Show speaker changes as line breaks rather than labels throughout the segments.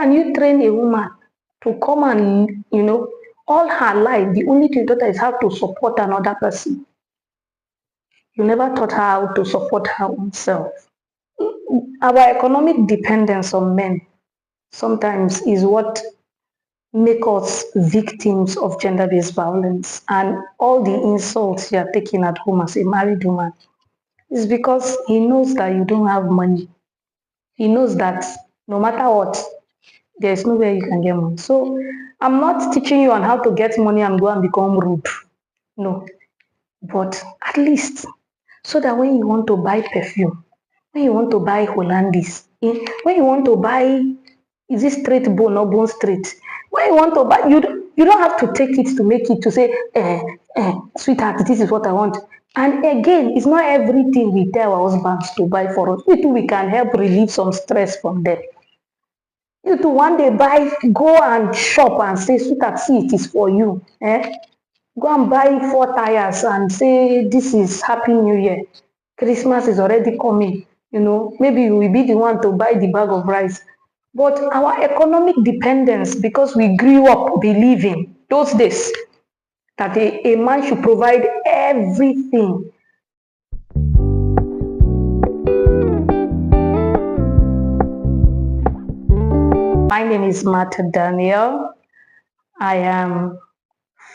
Can you train a woman to come and, all her life, the only thing you taught her is how to support another person? You never taught her how to support her own self. Our economic dependence on men sometimes is what make us victims of gender-based violence, and all the insults you are taking at home as a married woman is because he knows that you don't have money. He knows that no matter what, there's nowhere you can get money. So I'm not teaching you on how to get money and go and become rude. No. But at least so that when you want to buy perfume, when you want to buy Hollandis, when you want to buy, is it straight bone or bone straight? When you want to buy, you don't have to take it to make it to say, sweetheart, this is what I want. And again, it's not everything we tell our husbands to buy for us. We can help relieve some stress from them. You to one day go and shop and say, sweetheart, see, it is for you. Go and buy 4 tires and say, this is Happy New Year. Christmas is already coming. Maybe you will be the one to buy the bag of rice. But our economic dependence, because we grew up believing those days that a man should provide everything. My name is Martha Daniel. I am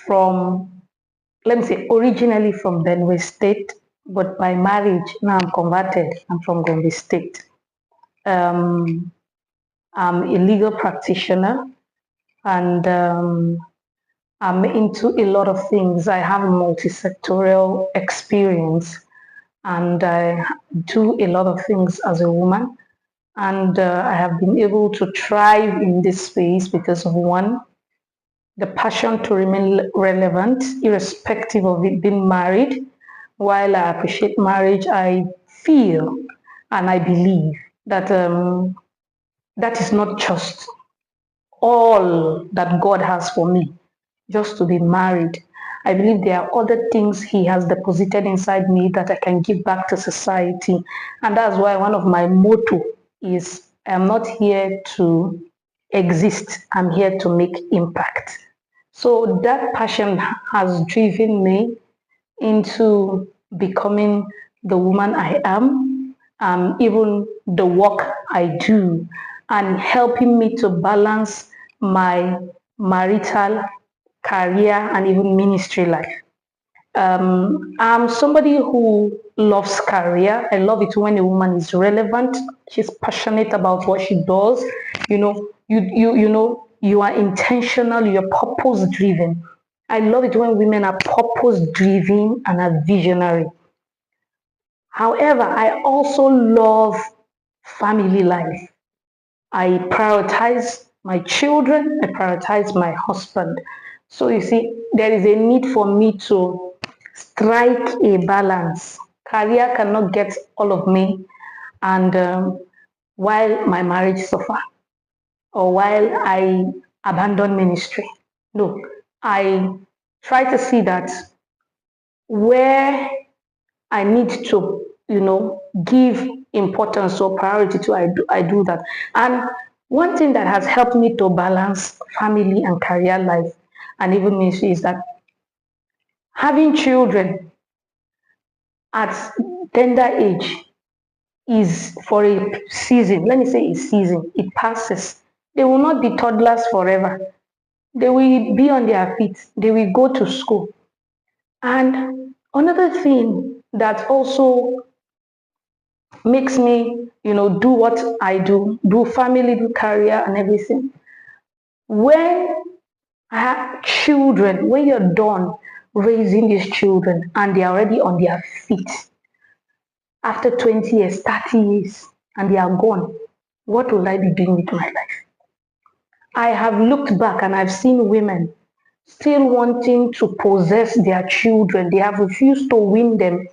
originally from Benue State, but by marriage, now I'm converted. I'm from Gombe State. I'm a legal practitioner, and I'm into a lot of things. I have multi-sectorial experience, and I do a lot of things as a woman. And I have been able to thrive in this space because of, one, the passion to remain relevant, irrespective of it being married. While I appreciate marriage, I feel and I believe that that is not just all that God has for me, just to be married. I believe there are other things He has deposited inside me that I can give back to society. And that's why one of my motto is, I'm not here to exist, I'm here to make impact. So that passion has driven me into becoming the woman I am, even the work I do, and helping me to balance my marital, career, and even ministry life. I'm somebody who loves career. I love it when a woman is relevant. She's passionate about what she does. You are intentional. You're purpose driven. I love it when women are purpose driven and are visionary. However, I also love family life. I prioritize my children. I prioritize my husband. So you see, there is a need for me to strike a balance. Career cannot get all of me, and while my marriage suffer, or while I abandon ministry. No, I try to see that where I need to, give importance or priority to, I do that. And one thing that has helped me to balance family and career life and even ministry is that having children at tender age is for a season. Let me say a season. It passes. They will not be toddlers forever. They will be on their feet. They will go to school. And another thing that also makes me, do what I do family, do career and everything. When I have children, when you're done raising these children and they're already on their feet, after 20 years, 30 years, and they are gone, what will I be doing with my life? I have looked back and I've seen women still wanting to possess their children. They have refused to win them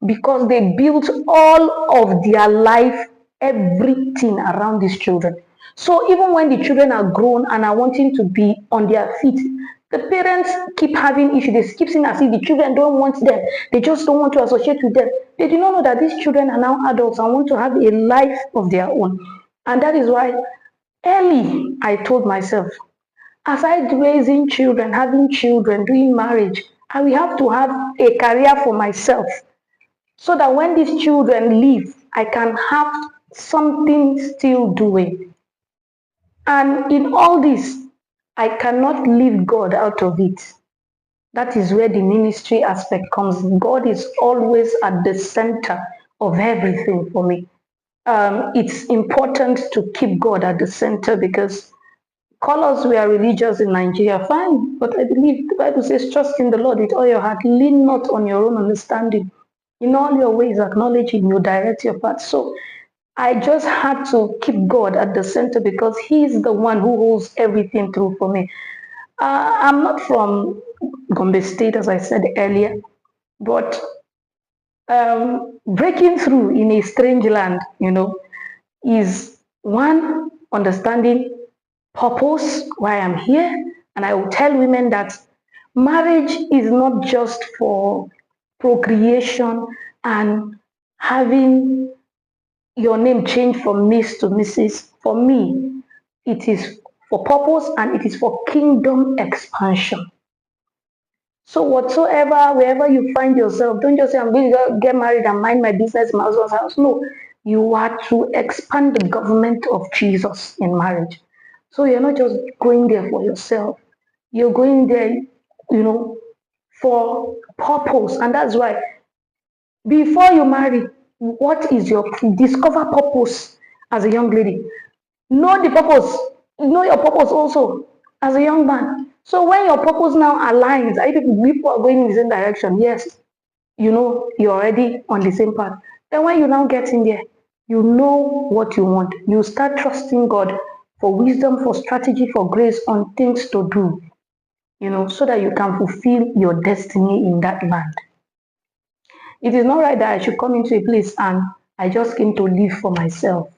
because they built all of their life, everything around these children. So even when the children are grown and are wanting to be on their feet, the parents keep having issues. They keep seeing as if the children don't want them. They just don't want to associate with them. They do not know that these children are now adults and want to have a life of their own. And that is why Early, I told myself, aside raising children, having children, doing marriage, I will have to have a career for myself so that when these children leave, I can have something still doing. And in all this, I cannot leave God out of it. That is where the ministry aspect comes in. God is always at the center of everything for me. It's important to keep God at the center because call us we are religious in Nigeria, fine. But I believe the Bible says, trust in the Lord with all your heart, lean not on your own understanding. In all your ways, acknowledge Him, you direct your path. So I just had to keep God at the center because He's the one who holds everything through for me. I'm not from Gombe State, as I said earlier, but breaking through in a strange land, is one, understanding purpose, why I'm here. And I will tell women that marriage is not just for procreation and having your name changed from Miss to Mrs. For me, it is for purpose and it is for kingdom expansion. So whatsoever, wherever you find yourself, don't just say, I'm going to get married and mind my business in my husband's house. No, you are to expand the government of Jesus in marriage. So you're not just going there for yourself. You're going there, for purpose. And that's why before you marry, what is your discover purpose as a young lady? Know the purpose. Know your purpose also as a young man. So when your purpose now aligns, I think people are going in the same direction. Yes, you're already on the same path. Then when you now get in there, you know what you want. You start trusting God for wisdom, for strategy, for grace on things to do, so that you can fulfill your destiny in that land. It is not right that I should come into a place and I just came to live for myself.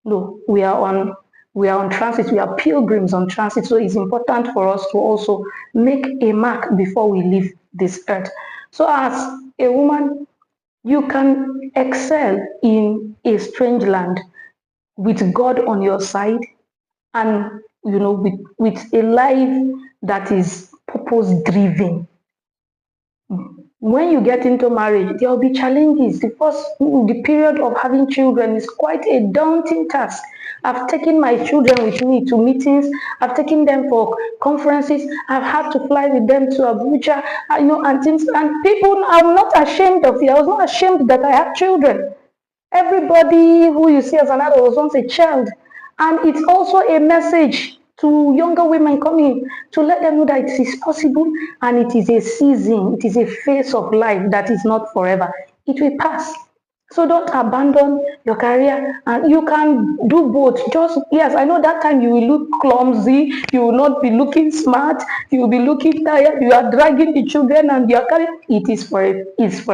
No, we are on transit. We are pilgrims on transit. So it's important for us to also make a mark before we leave this earth. So as a woman, you can excel in a strange land with God on your side and with a life that is purpose driven. When you get into marriage, there will be challenges. The period of having children is quite a daunting task. I've taken my children with me to meetings. I've taken them for conferences. I've had to fly with them to Abuja, and things. And people, I'm not ashamed of it. I was not ashamed that I have children. Everybody who you see as an adult was once a child. And it's also a message to younger women coming to let them know that it is possible and it is a season, it is a phase of life that is not forever. It will pass. So don't abandon your career, and you can do both. Just, yes, I know that time you will look clumsy, you will not be looking smart, you will be looking tired, you are dragging the children and you are carrying. It's for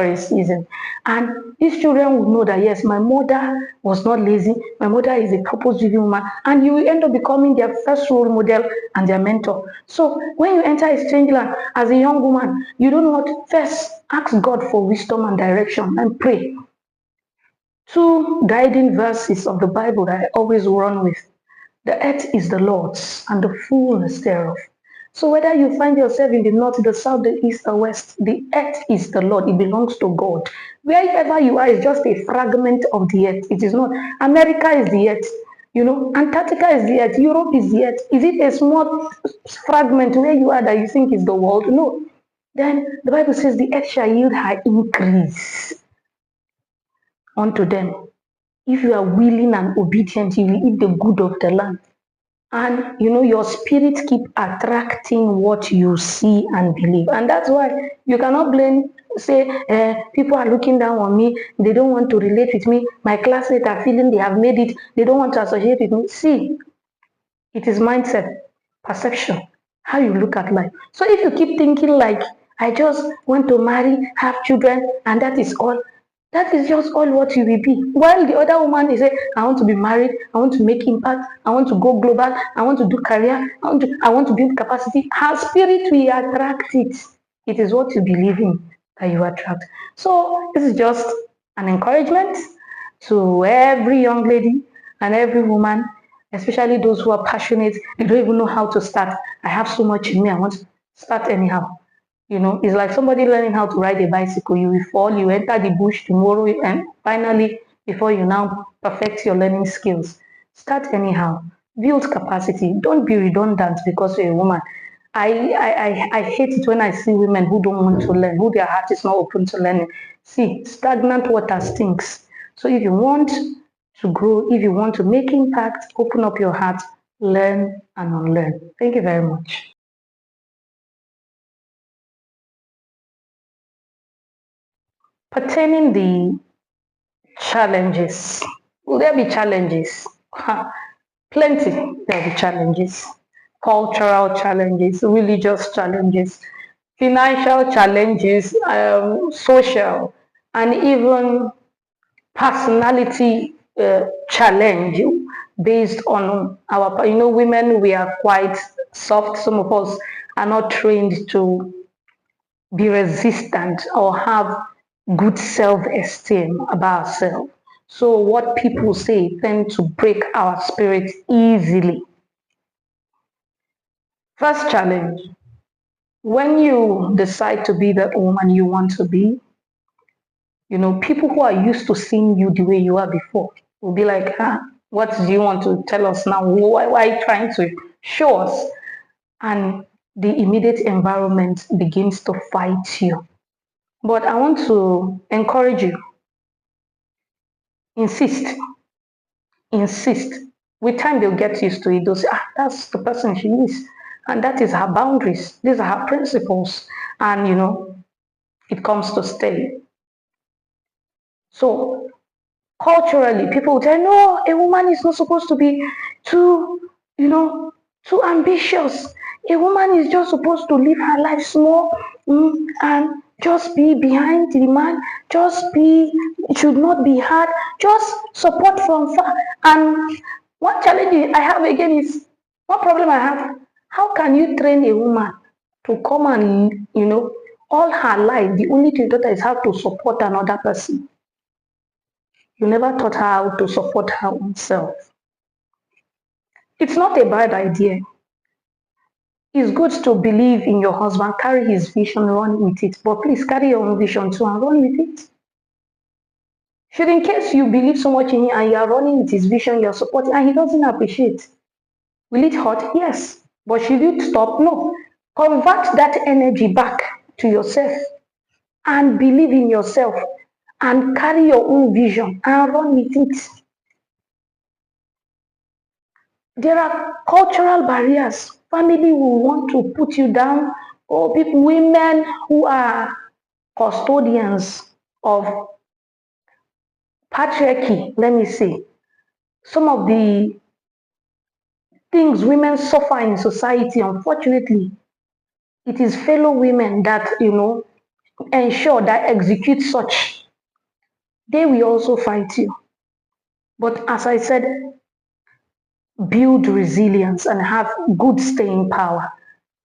a season. And these children will know that yes, my mother was not lazy, my mother is a purpose-driven woman, and you will end up becoming their first role model and their mentor. So when you enter a strange land as a young woman, you don't know what, first ask God for wisdom and direction and pray. Two guiding verses of the Bible that I always run with. The earth is the Lord's and the fullness thereof. So whether you find yourself in the north, the south, the east, or west, the earth is the Lord. It belongs to God. Wherever you are is just a fragment of the earth. It is not. America is the earth. Antarctica is the earth. Europe is the earth. Is it a small fragment where you are that you think is the world? No. Then the Bible says the earth shall yield her increase unto them. If you are willing and obedient, you will eat the good of the land. And your spirit keep attracting what you see and believe. And that's why you cannot say people are looking down on me, they don't want to relate with me, my classmates are feeling they have made it, they don't want to associate with me. See, it is mindset, perception, how you look at life. So if you keep thinking like, I just want to marry, have children, and that is all, that is just all what you will be. While the other woman is saying, I want to be married, I want to make impact, I want to go global, I want to do career, I want to build capacity. Her spirit will attract it. It is what you believe in that you attract. So this is just an encouragement to every young lady and every woman. especially those who are passionate. They don't even know how to start. I have so much in me. I want to start anyhow. It's like somebody learning how to ride a bicycle. You will fall, you enter the bush tomorrow, and finally, before you now perfect your learning skills, start anyhow. Build capacity. Don't be redundant because you're a woman. I hate it when I see women who don't want to learn, who their heart is not open to learning. See, stagnant water stinks. So if you want to grow, if you want to make impact, open up your heart, learn and unlearn. Thank you very much. Pertaining the challenges, will there be challenges? Plenty. There'll be challenges. Cultural challenges, religious challenges, financial challenges, social, and even personality challenge based on our, women, we are quite soft. Some of us are not trained to be resistant or have good self-esteem about ourselves. So what people say tend to break our spirit easily. First challenge, when you decide to be the woman you want to be, people who are used to seeing you the way you are before will be like, what do you want to tell us now? Why are you trying to show us? And the immediate environment begins to fight you. But I want to encourage you, insist, insist. With time, they'll get used to it. They'll say, that's the person she is. And that is her boundaries. These are her principles. And, it comes to stay. So, culturally, people would say, no, a woman is not supposed to be too, too ambitious. A woman is just supposed to live her life small and just be behind the man, it should not be hard, just support from far. And one challenge I have again is, one problem I have, how can you train a woman to come and, all her life, the only thing that is how to support another person? You never taught her how to support her own self. It's not a bad idea. It's good to believe in your husband, carry his vision, run with it. But please carry your own vision too and run with it. Should in case you believe so much in him and you are running with his vision, you are supporting, and he doesn't appreciate, will it hurt? Yes. But should you stop? No. Convert that energy back to yourself and believe in yourself and carry your own vision and run with it. There are cultural barriers. Family will want to put you down, or women who are custodians of patriarchy, let me say. Some of the things women suffer in society, unfortunately, it is fellow women that, ensure that execute such. They will also fight you. But as I said, build resilience and have good staying power.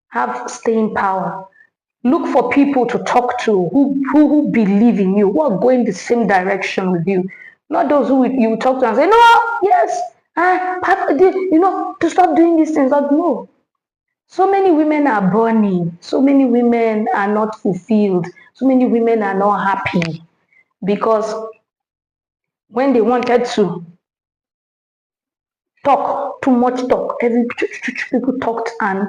Have staying power. Look for people to talk to who believe in you, who are going the same direction with you. Not those who you talk to and say, no, yes, to stop doing these things. But no. So many women are burning. So many women are not fulfilled. So many women are not happy because when they wanted to talk, too much talk, people talked and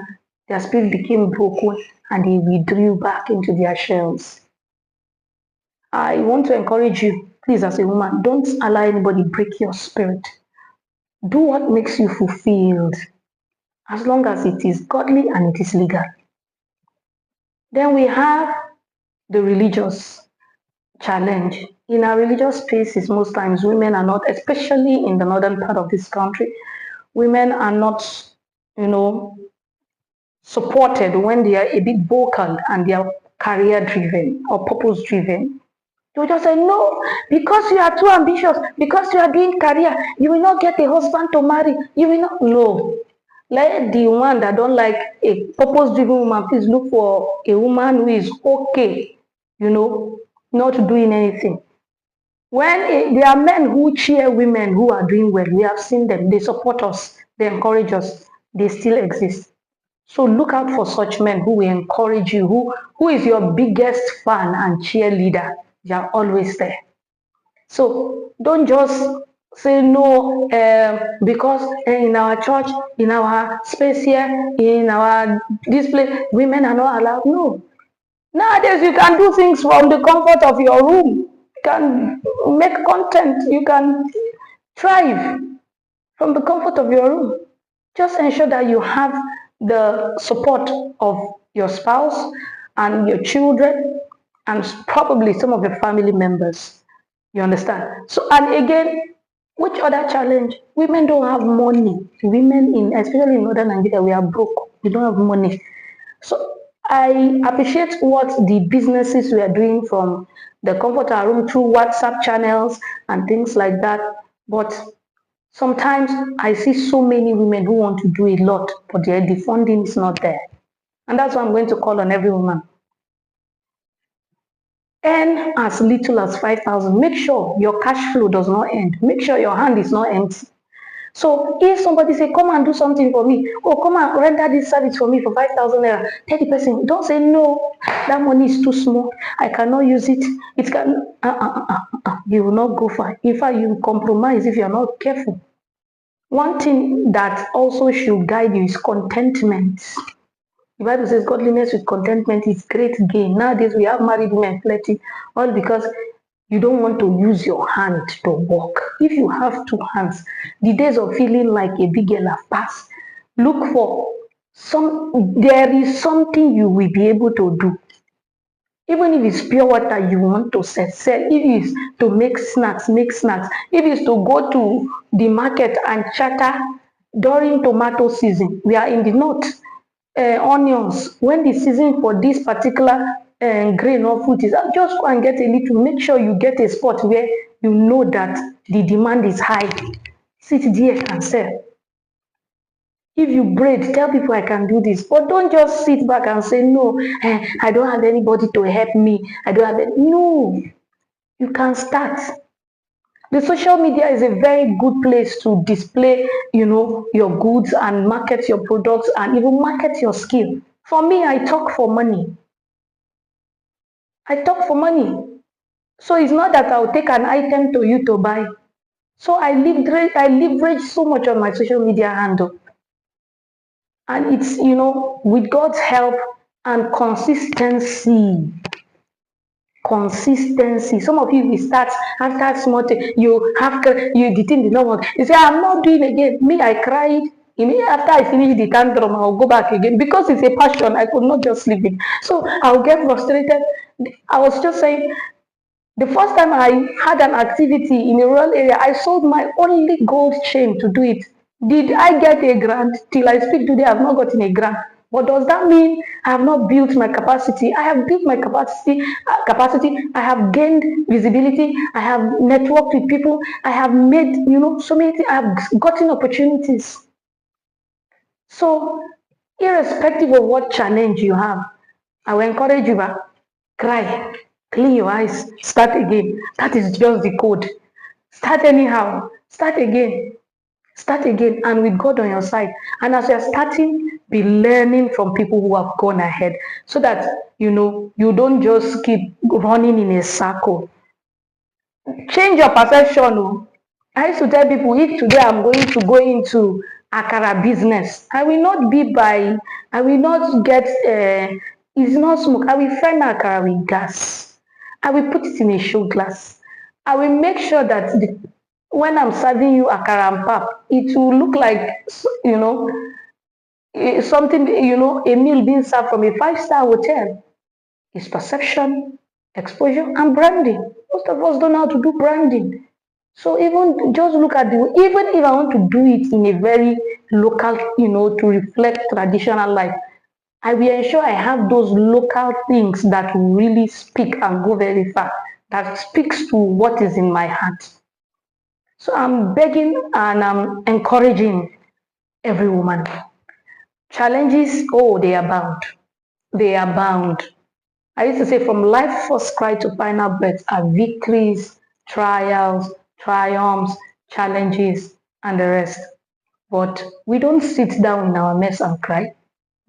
their spirit became broken and they withdrew back into their shells. I want to encourage you, please, as a woman, don't allow anybody break your spirit. Do what makes you fulfilled, as long as it is godly and it is legal. Then we have the religious challenge. In our religious spaces, most times women are not, especially in the northern part of this country, women are not, supported when they are a bit vocal and they are career driven or purpose driven. They will just say, no, because you are too ambitious, because you are doing career, you will not get a husband to marry. You will not. No. Let the one that don't like a purpose driven woman, please look for a woman who is okay, not doing anything. When there are men who cheer women who are doing well, we have seen them, they support us. they encourage us, they still exist. So look out for such men who will encourage you, who is your biggest fan and cheerleader. They are always there. So don't just say no because in our church, in our space here, in our this place, women are not allowed. No. Nowadays, you can do things from the comfort of your room. You can make content. You can thrive from the comfort of your room. Just ensure that you have the support of your spouse and your children and probably some of your family members. You understand? So, and again, which other challenge? Women don't have money. Women especially in northern Nigeria, we are broke. We don't have money. So I appreciate what the businesses we are doing from the comfort of our room through WhatsApp channels and things like that. But sometimes I see so many women who want to do a lot, but the funding is not there. And that's why I'm going to call on every woman. Earn as little as 5,000. Make sure your cash flow does not end. Make sure your hand is not empty. So if somebody say, come and do something for me, or come and render this service for me for 5,000 naira, tell the person, don't say no, that money is too small, I cannot use it. It can, you will not go far. In fact, you compromise if you are not careful. One thing that also should guide you is contentment. The Bible says godliness with contentment is great gain. Nowadays we have married women plenty, all because you don't want to use your hand to work. If you have two hands, the days of feeling like a big girl have passed. Look for there is something you will be able to do. Even if it's pure water you want to sell. If it's to make snacks, make snacks. If it's to go to the market and chatter during tomato season, we are in the north. Onions, when the season for this particular grain or fruit is, just go and get a little. Make sure you get a spot where you know that the demand is high. Sit there and sell. If you braid, tell people I can do this, but don't just sit back and say no. I don't have anybody to help me. I don't have any. No, you can start. The social media is a very good place to display, your goods and market your products and even market your skill. For me, I talk for money. I talk for money. So it's not that I'll take an item to you to buy. So I leverage so much on my social media handle. And it's, with God's help and consistency. Consistency. Some of you will start after small thing, the thing did not work. You say, I'm not doing again. Me, I cried. After I finish the tantrum, I'll go back again because it's a passion. I could not just leave it. So I'll get frustrated. I was just saying, the first time I had an activity in a rural area, I sold my only gold chain to do it. Did I get a grant? Till I speak today, I have not gotten a grant. But does that mean I have not built my capacity? I have built my capacity. I have gained visibility. I have networked with people. I have made, so many things. I have gotten opportunities. So, irrespective of what challenge you have, I will encourage you, cry, clean your eyes, start again. That is just the code. Start anyhow. Start again. Start again, and with God on your side. And as you're starting, be learning from people who have gone ahead so that, you don't just keep running in a circle. Change your perception. I used to tell people, if today I'm going to go into akara business, I will not get, it's not smoke. I will fry my akara with gas. I will put it in a show glass. I will make sure that when I'm serving you akara and pap, it will look like, something, a meal being served from a 5-star hotel. It's perception, exposure, and branding. Most of us don't know how to do branding. So even just look at even if I want to do it in a very local, to reflect traditional life, I will ensure I have those local things that really speak and go very far, that speaks to what is in my heart. So I'm begging and I'm encouraging every woman. Challenges, they abound. They abound. I used to say from life first cry to final breath are victories, trials, triumphs, challenges, and the rest. But we don't sit down in our mess and cry.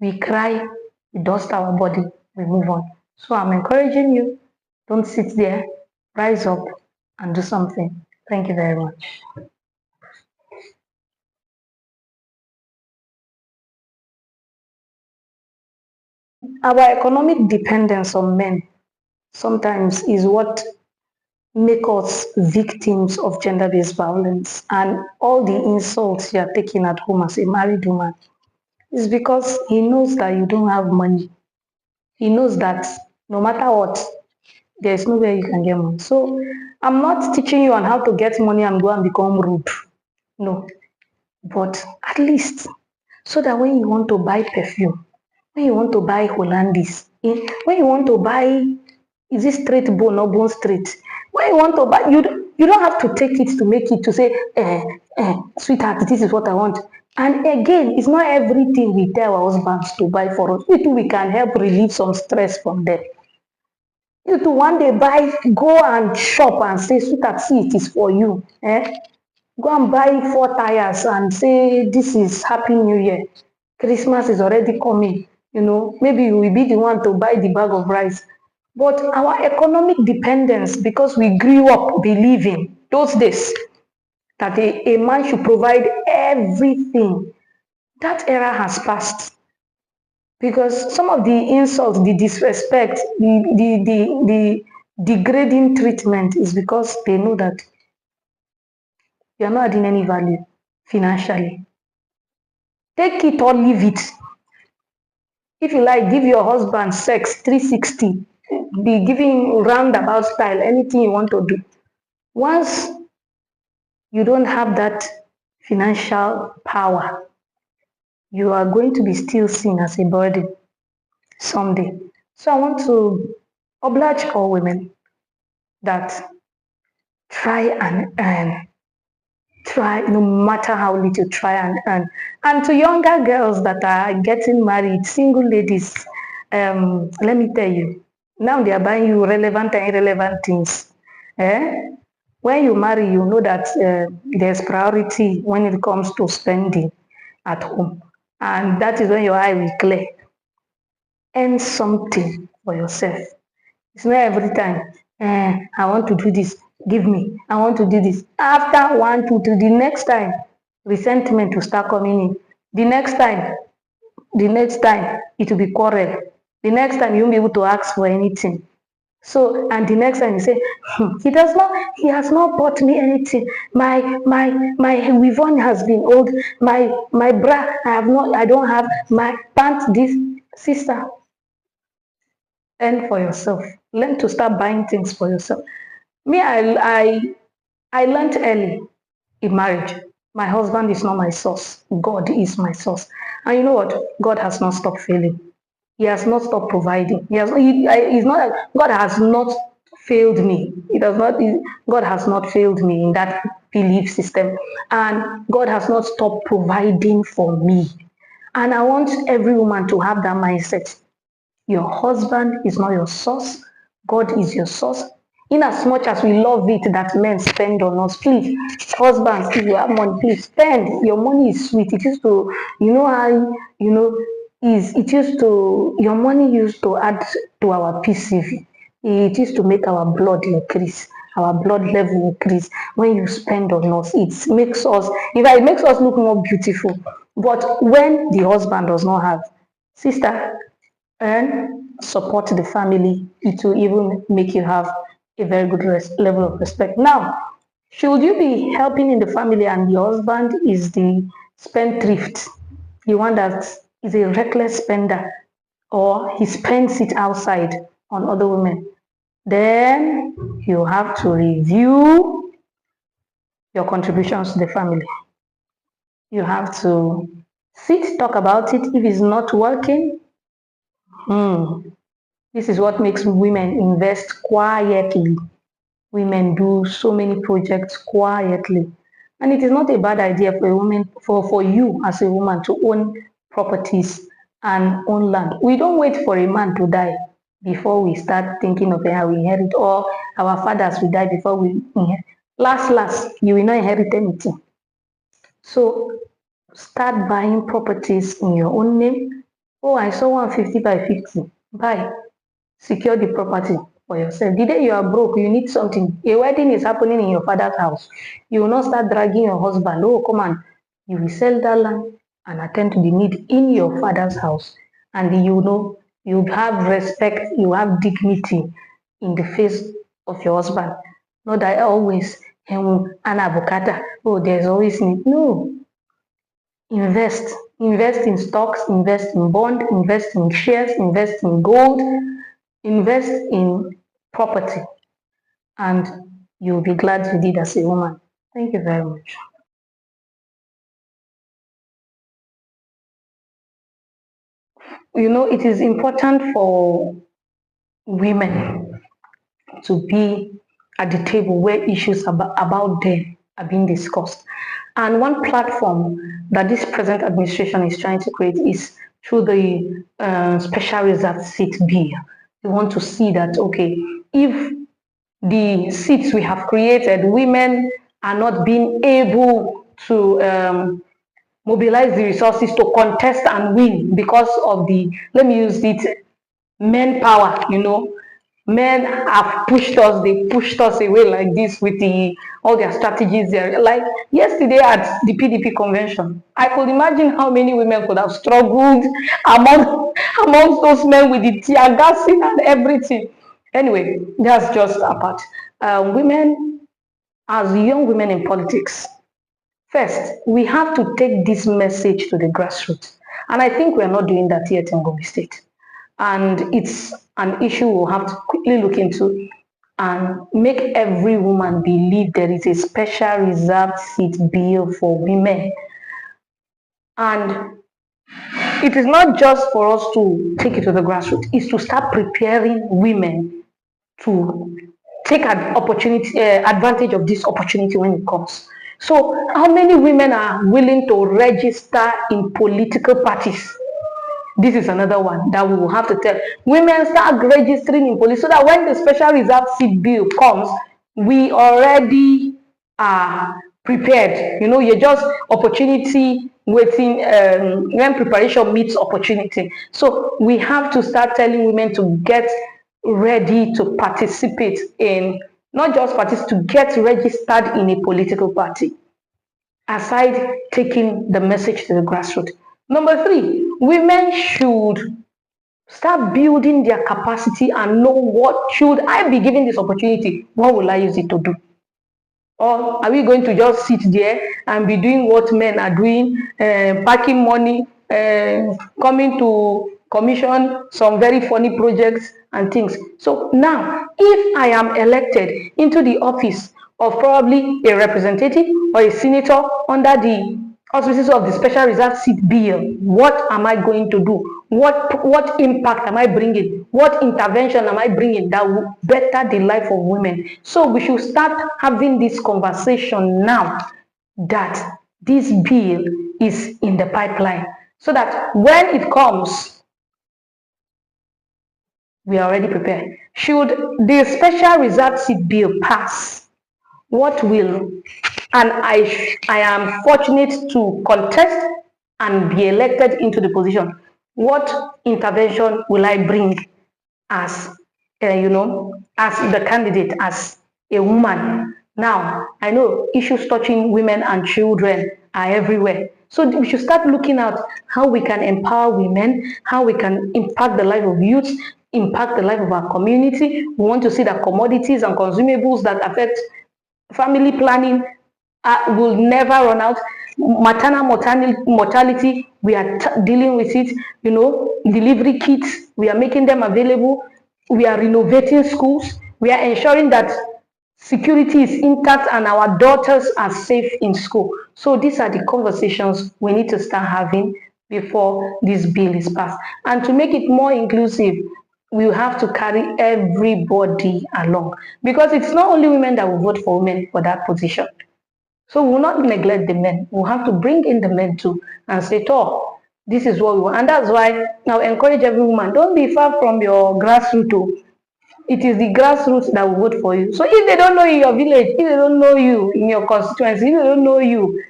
We cry, we dust our body, we move on. So I'm encouraging you, don't sit there, rise up and do something. Thank you very much. Our economic dependence on men sometimes is what make us victims of gender-based violence, and all the insults you are taking at home as a married woman is because he knows that you don't have money. He knows that no matter what, there's nowhere you can get money. So I'm not teaching you on how to get money and go and become rude. No. But at least so that when you want to buy perfume, when you want to buy Hollandis, when you want to buy, is it straight bone or bone straight? When you want to buy, you don't have to take it to make it to say, sweetheart, this is what I want. And again, it's not everything we tell our husbands to buy for us. We can help relieve some stress from them. You to one day buy, go and shop and say, sweetheart, see, it is for you. Go and buy 4 tires and say, this is Happy New Year. Christmas is already coming. Maybe you will be the one to buy the bag of rice. But our economic dependence, because we grew up believing those days that a man should provide everything, that era has passed. Because some of the insults, the disrespect, the degrading treatment is because they know that you are not adding any value financially. Take it or leave it. If you like, give your husband sex 360. Be giving roundabout style, anything you want to do. Once you don't have that financial power, you are going to be still seen as a burden someday. So I want to oblige all women that try and earn. Try, no matter how little, try and earn. And to younger girls that are getting married, single ladies, let me tell you, now they are buying you relevant and irrelevant things. When you marry, you know that there's priority when it comes to spending at home. And that is when your eye will clear. Earn something for yourself. It's not every time, I want to do this, give me, I want to do this. After 1, 2, 3, the next time, resentment will start coming in. The next time, it will be quarrel. The next time, you won't be able to ask for anything. So, and the next time you say, he has not bought me anything. My weave has been old. My bra, I don't have my pants, this. Sister, earn for yourself. Learn to start buying things for yourself. Me, I learned early in marriage. My husband is not my source. God is my source. And you know what? God has not stopped failing. He has not stopped providing. He's not. God has not failed me. God has not failed me in that belief system, and God has not stopped providing for me. And I want every woman to have that mindset. Your husband is not your source. God is your source. In as much as we love it that men spend on us, please, husbands, if you have money, please spend. Your money is sweet. It used to, how, your money used to add to our PCV. It used to make our blood increase, our blood level increase. When you spend on us, it makes us, in fact, it makes us look more beautiful. But when the husband does not have, sister, and support the family, it will even make you have a very good level of respect. Now, should you be helping in the family and your husband is the spendthrift, the one that is a reckless spender, or he spends it outside on other women, then you have to review your contributions to the family. You have to talk about it. If it's not working, this is what makes women invest quietly. Women do so many projects quietly. And it is not a bad idea for a woman, for you as a woman to own properties and own land. We don't wait for a man to die before we start thinking of how we inherit, or our fathers will die before we inherit. Last, you will not inherit anything. So Start buying properties in your own name. Oh, I saw 150 by 50. Buy. Secure the property for yourself. The day you are broke, you need something. A wedding is happening in your father's house. You will not start dragging your husband. Oh, come on. You will sell that land and attend to the need in your father's house. And you know, you have respect, you have dignity in the face of your husband. Not that always, oh, there's always need. No, invest in stocks, invest in bond, invest in shares, invest in gold, invest in property, and you'll be glad you did as a woman. Thank you very much. You know, it is important for women to be at the table where issues about them are being discussed. And one platform that this present administration is trying to create is through the special reserved seat bill. We want to see that, okay, if the seats we have created, women are not being able to mobilize the resources to contest and win because of the, let me use it, men power, men have pushed us, they pushed us away like this with all their strategies there. Like yesterday at the PDP convention, I could imagine how many women could have struggled amongst those men with the tear gassing and everything. Anyway, that's just a part. Women, as young women in politics, first, we have to take this message to the grassroots. And I think we are not doing that yet in Gobi State. And it's an issue we'll have to quickly look into and make every woman believe there is a special reserved seat bill for women. And it is not just for us to take it to the grassroots, it's to start preparing women to take an opportunity, advantage of this opportunity when it comes. So how many women are willing to register in political parties? This is another one that we will have to tell. Women, start registering in police so that when the special reserve seat bill comes, we already are prepared. You know, you're just opportunity waiting when preparation meets opportunity. So we have to start telling women to get ready to participate in, not just participate, to get registered in a political party, aside taking the message to the grassroots. Number three, women should start building their capacity and know what should I be given this opportunity, what will I use it to do? Or are we going to just sit there and be doing what men are doing, packing money, coming to commission some very funny projects and things? So now, if I am elected into the office of probably a representative or a senator under the auspices of the special reserved seat bill, what am I going to do? What impact am I bringing? What intervention am I bringing that will better the life of women? So we should start having this conversation now that this bill is in the pipeline, so that when it comes, we are already prepared. Should the special reserved seat bill pass, what will, and I am fortunate to contest and be elected into the position, what intervention will I bring as, as the candidate, as a woman? Now, I know issues touching women and children are everywhere. So we should start looking at how we can empower women, how we can impact the life of youth, impact the life of our community. We want to see that commodities and consumables that affect family planning will never run out. Maternal mortality, we are dealing with it. Delivery kits, we are making them available. We are renovating schools. We are ensuring that security is intact and our daughters are safe in school. So these are the conversations we need to start having before this bill is passed. And to make it more inclusive, we have to carry everybody along, because it's not only women that will vote for women for that position. So we will not neglect the men. We'll have to bring in the men too and say, oh, this is what we want. And that's why now encourage every woman, don't be far from your grassroots. It is the grassroots that will vote for you. So if they don't know you in your village, if they don't know you in your constituency, if they don't know you,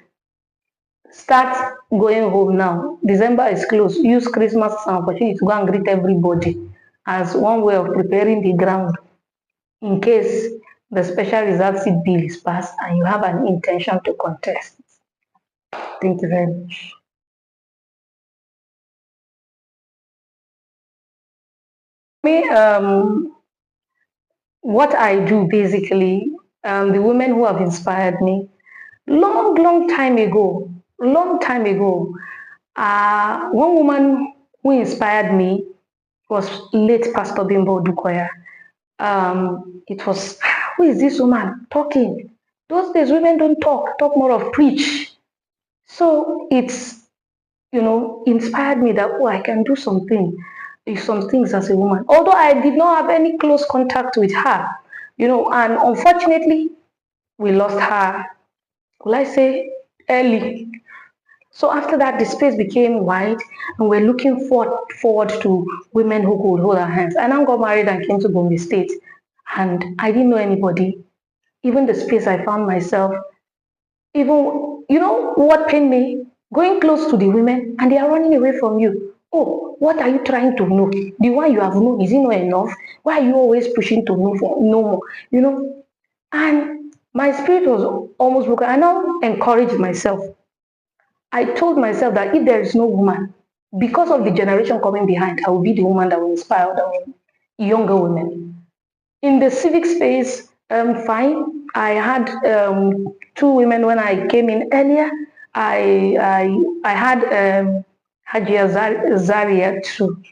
start going home now. December is close. Use Christmas as an opportunity to go and greet everybody as one way of preparing the ground in case the special reserve seat bill is passed and you have an intention to contest. Thank you very much. Me, what I do basically, the women who have inspired me, long time ago, one woman who inspired me was late Pastor Bimbo Dukoya. It was, who is this woman talking? Those days women don't talk more of preach. So it's, inspired me that, oh, I can do some things as a woman. Although I did not have any close contact with her, and unfortunately, we lost her, will I say, early. So after that, the space became wide, and we're looking forward to women who could hold our hands. I now got married and came to Gombe State, and I didn't know anybody. Even the space I found myself, even, what pained me? Going close to the women, and they are running away from you. Oh, what are you trying to know? The one you have known, is it not enough? Why are you always pushing to know more? And my spirit was almost broken. I now encouraged myself. I told myself that if there is no woman, because of the generation coming behind, I will be the woman that will inspire other women, younger women. In the civic space, fine. I had two women when I came in earlier. I had Hajia Zaria to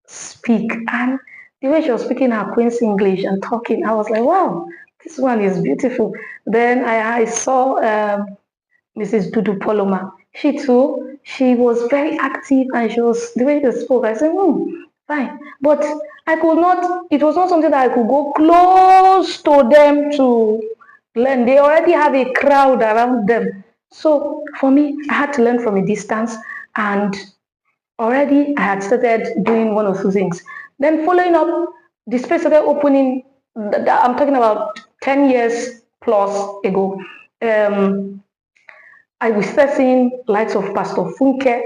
speak, and the way she was speaking her Queen's English and talking, I was like, wow, this one is beautiful. Then I saw Mrs. Dudu Poloma. She too, she was very active, and she was, the way they spoke, I said, fine. But I could not, it was not something that I could go close to them to learn. They already have a crowd around them. So for me, I had to learn from a distance, and already I had started doing one or two things. Then following up, the space started opening, I'm talking about 10 years plus ago. I was seeing likes of Pastor Funke,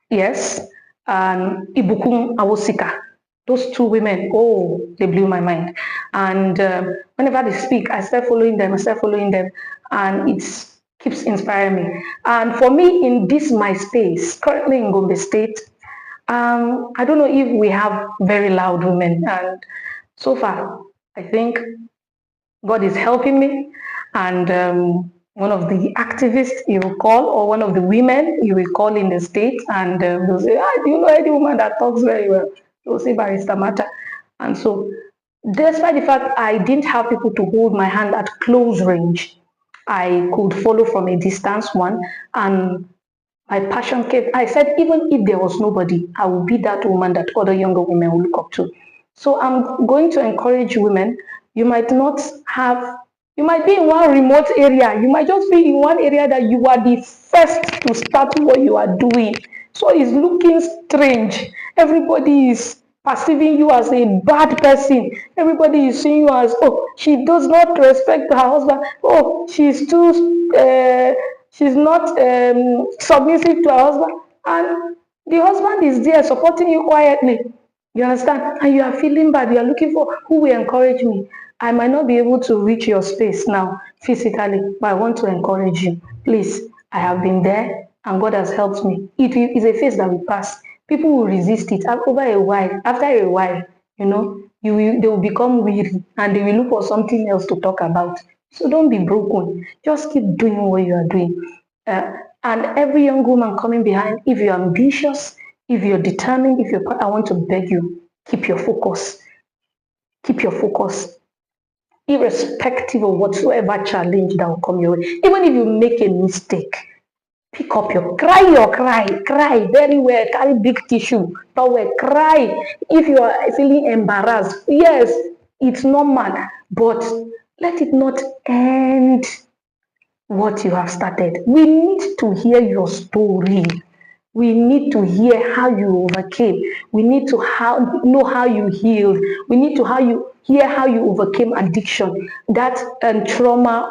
yes, and Ibukum Awosika. Those two women, oh, they blew my mind. And whenever they speak, I start following them, and it keeps inspiring me. And for me, in this my space, currently in Gombe State, I don't know if we have very loud women, and so far, I think God is helping me, and one of the activists you will call, or one of the women you will call in the state, and they'll say, do you know any woman that talks very well? They'll say Barrister Mata. And so, despite the fact I didn't have people to hold my hand at close range, I could follow from a distance one, and my passion came. I said, even if there was nobody, I will be that woman that other younger women will look up to. So I'm going to encourage women. You might not have, you might be in one remote area. You might just be in one area that you are the first to start what you are doing. So it's looking strange. Everybody is perceiving you as a bad person. Everybody is seeing you as, oh, she does not respect her husband. Oh, she's not submissive to her husband. And the husband is there supporting you quietly. You understand? And you are feeling bad. You are looking for who will encourage me. I might not be able to reach your space now physically, but I want to encourage you. Please, I have been there and God has helped me. It is a phase that will pass. People will resist it over a while. After a while, they will become weary and they will look for something else to talk about. So don't be broken. Just keep doing what you are doing. And every young woman coming behind, if you're ambitious, if you're determined, I want to beg you, keep your focus. Keep your focus. Irrespective of whatsoever challenge that will come your way. Even if you make a mistake, pick up your cry very well, carry big tissue, towel, cry. If you are feeling embarrassed, yes, it's normal, but let it not end what you have started. We need to hear your story. We need to hear how you overcame. We need to know how you healed. We need to hear how you overcame addiction, that trauma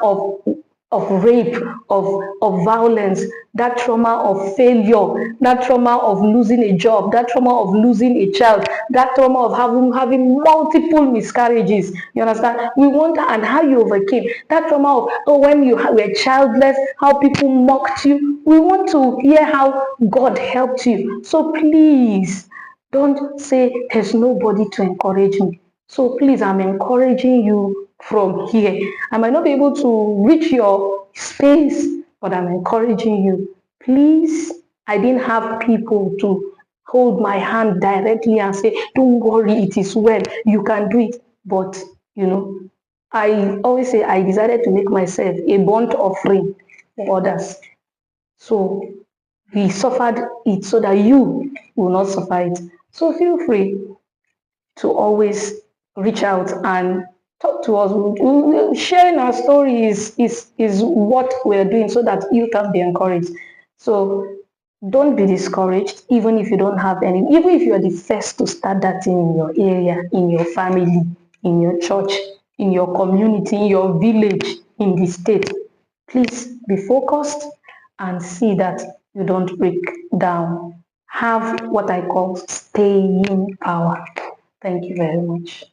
of rape, of violence, that trauma of failure, that trauma of losing a job, that trauma of losing a child, that trauma of having multiple miscarriages. You understand? We want and how you overcame that trauma of when you were childless, how people mocked you. We want to hear how God helped you. So please don't say there's nobody to encourage me. So please, I'm encouraging you from here. I might not be able to reach your space, but I'm encouraging you. Please, I didn't have people to hold my hand directly and say, don't worry, it is well, you can do it. But, I always say I decided to make myself a burnt offering for others. So we suffered it so that you will not suffer it. So feel free to always reach out and talk to us. Sharing our story is what we're doing so that you can be encouraged. So don't be discouraged, even if you don't have any, even if you're the first to start that thing in your area, in your family, in your church, in your community, in your village, in the state. Please be focused and see that you don't break down. Have what I call staying power. Thank you very much.